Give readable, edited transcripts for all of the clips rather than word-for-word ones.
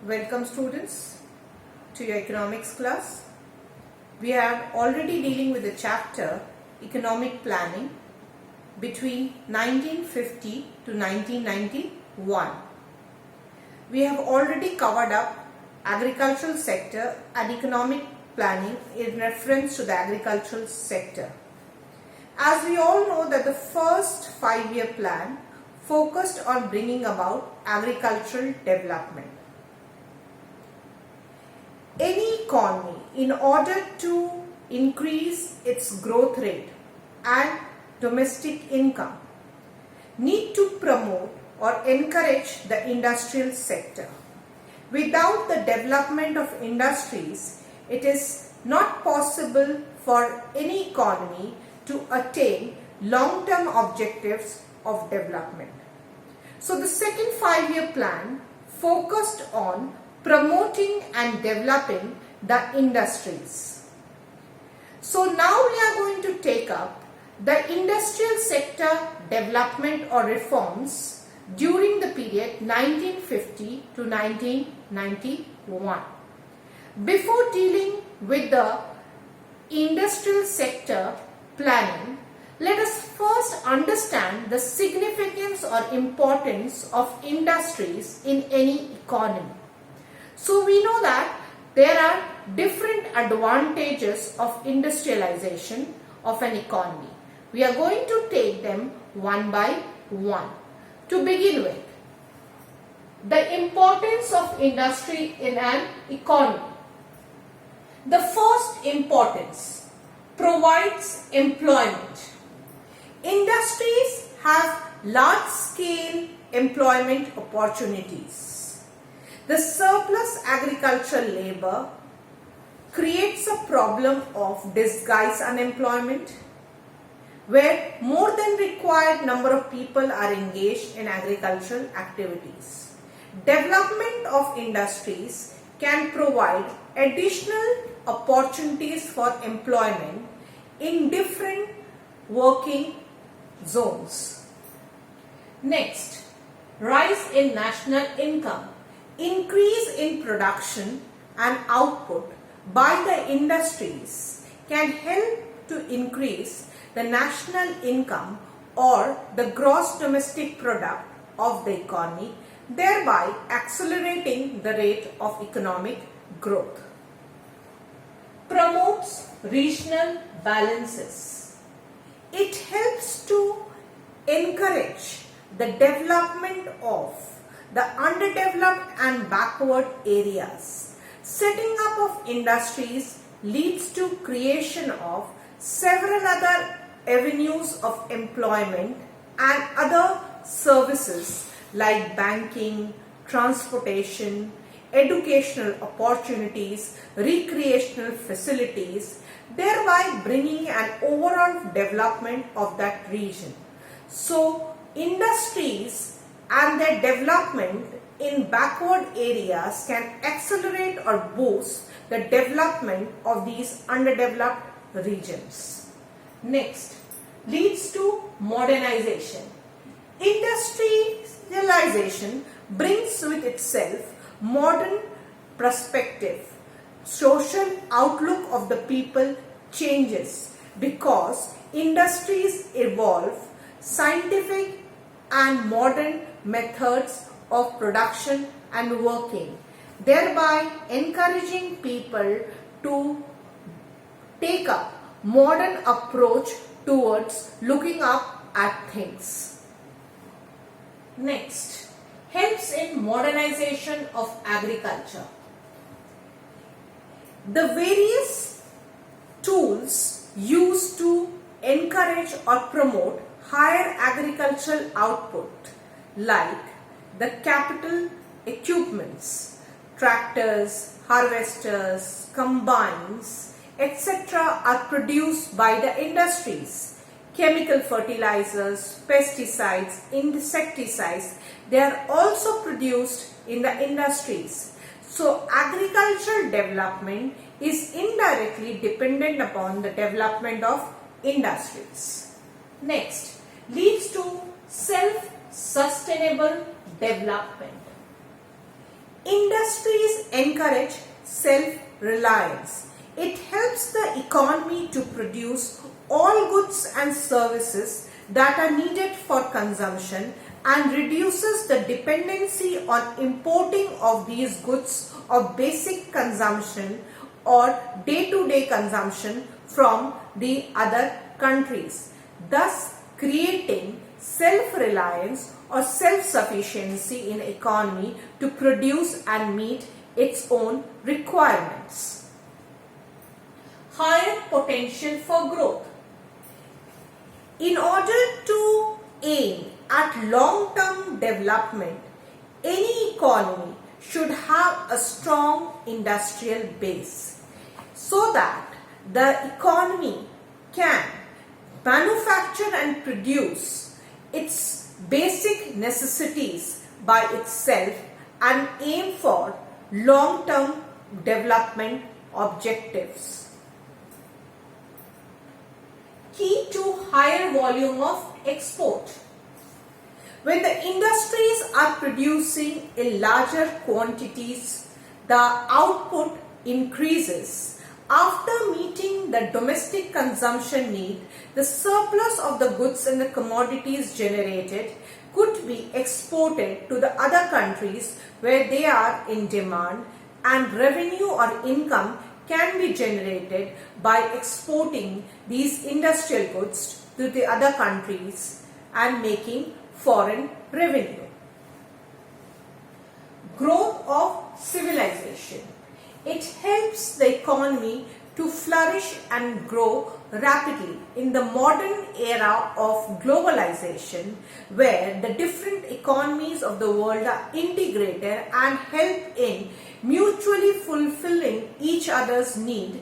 Welcome students to your economics class. We are already dealing with the chapter economic planning between 1950 to 1991. We have already covered up agricultural sector and economic planning in reference to the agricultural sector. As we all know that the first 5-year plan focused on bringing about agricultural development. Any economy, in order to increase its growth rate and domestic income, need to promote or encourage the industrial sector. Without the development of industries, it is not possible for any economy to attain long-term objectives of development. So the second 5-year plan focused on promoting and developing the industries. So now we are going to take up the industrial sector development or reforms during the period 1950 to 1991. Before dealing with the industrial sector planning, let us first understand the significance or importance of industries in any economy. So we know that there are different advantages of industrialization of an economy. We are going to take them one by one. To begin with, the importance of industry in an economy. The first importance, provides employment. Industries have large-scale employment opportunities. The surplus agricultural labor creates a problem of disguised unemployment, where more than required number of people are engaged in agricultural activities. Development of industries can provide additional opportunities for employment in different working zones. Next, rise in national income. Increase in production and output by the industries can help to increase the national income or the gross domestic product of the economy, thereby accelerating the rate of economic growth. Promotes regional balances. It helps to encourage the development of the underdeveloped and backward areas. Setting up of industries leads to creation of several other avenues of employment and other services like banking, transportation, educational opportunities, recreational facilities, thereby bringing an overall development of that region. So, industries and their development in backward areas can accelerate or boost the development of these underdeveloped regions. Next, leads to modernization. Industrialization brings with itself modern perspective. Social outlook of the people changes because industries evolve, scientific and modern methods of production and working, thereby encouraging people to take up modern approach towards looking up at things. Next, helps in modernization of agriculture. The various tools used to encourage or promote higher agricultural output, like the capital equipments, tractors, harvesters, combines, etc. are produced by the industries. Chemical fertilizers, pesticides, insecticides, they are also produced in the industries. So agricultural development is indirectly dependent upon the development of industries. Next, leads to self-sustainable development. Industries encourage self-reliance. It helps the economy to produce all goods and services that are needed for consumption and reduces the dependency on importing of these goods of basic consumption or day-to-day consumption from the other countries, thus creating self-reliance or self-sufficiency in economy to produce and meet its own requirements. Higher potential for growth. In order to aim at long-term development, any economy should have a strong industrial base so that the economy can manufacture and produce its basic necessities by itself and aim for long-term development objectives. Key to higher volume of export. When the industries are producing in larger quantities, the output increases. After meeting the domestic consumption need, the surplus of the goods and the commodities generated could be exported to the other countries where they are in demand, and revenue or income can be generated by exporting these industrial goods to the other countries and making foreign revenue. Growth of civilization. It helps the economy to flourish and grow rapidly in the modern era of globalization, where the different economies of the world are integrated and help in mutually fulfilling each other's need.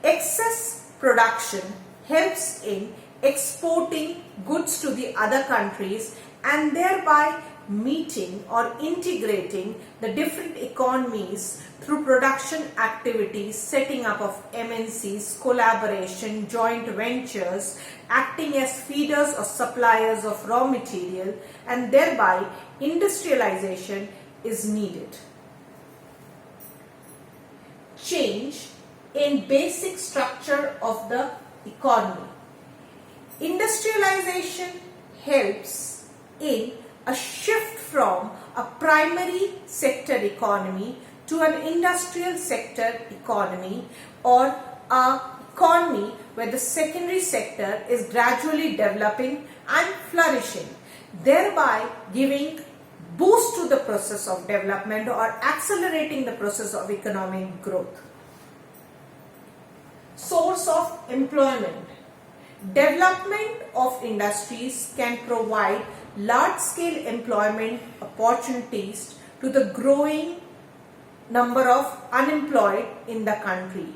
Excess production helps in exporting goods to the other countries and thereby meeting or integrating the different economies through production activities, setting up of MNCs, collaboration, joint ventures, acting as feeders or suppliers of raw material, and thereby industrialization is needed. Change in basic structure of the economy. Industrialization helps in a shift from a primary sector economy to an industrial sector economy, or a economy where the secondary sector is gradually developing and flourishing, thereby giving boost to the process of development or accelerating the process of economic growth. Source of employment. Development of industries can provide large-scale employment opportunities to the growing number of unemployed in the country.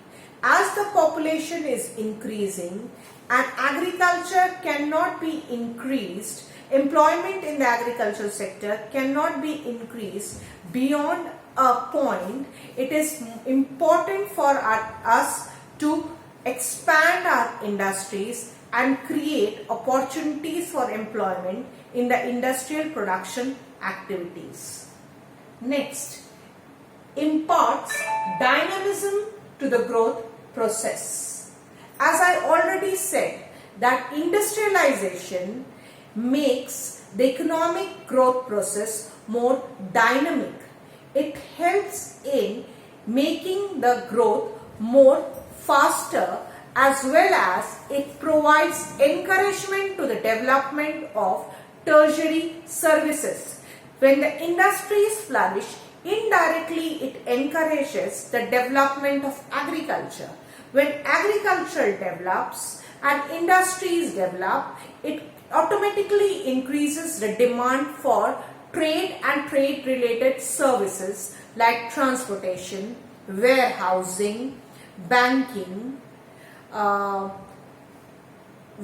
As the population is increasing and agriculture cannot be increased, employment in the agricultural sector cannot be increased beyond a point. It is important for us to expand our industries and create opportunities for employment in the industrial production activities. Next, imparts dynamism to the growth process. As I already said, that industrialization makes the economic growth process more dynamic. It helps in making the growth more faster, as well as it provides encouragement to the development of tertiary services. When the industries flourish, indirectly it encourages the development of agriculture. When agriculture develops and industries develop, it automatically increases the demand for trade and trade related services like transportation, warehousing, banking,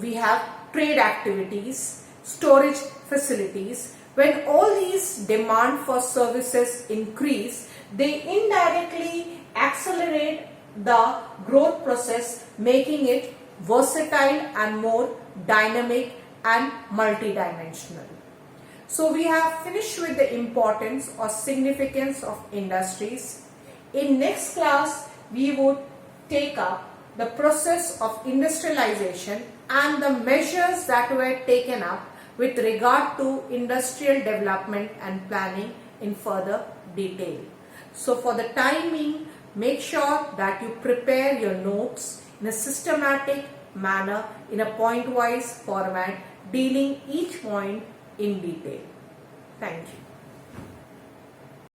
we have trade activities, storage facilities. When all these demand for services increase, they indirectly accelerate the growth process, making it versatile and more dynamic and multidimensional. So we have finished with the importance or significance of industries. In next class, we would take up the process of industrialization and the measures that were taken up with regard to industrial development and planning in further detail. So for the time being, make sure that you prepare your notes in a systematic manner in a point-wise format, dealing each point in detail. Thank you.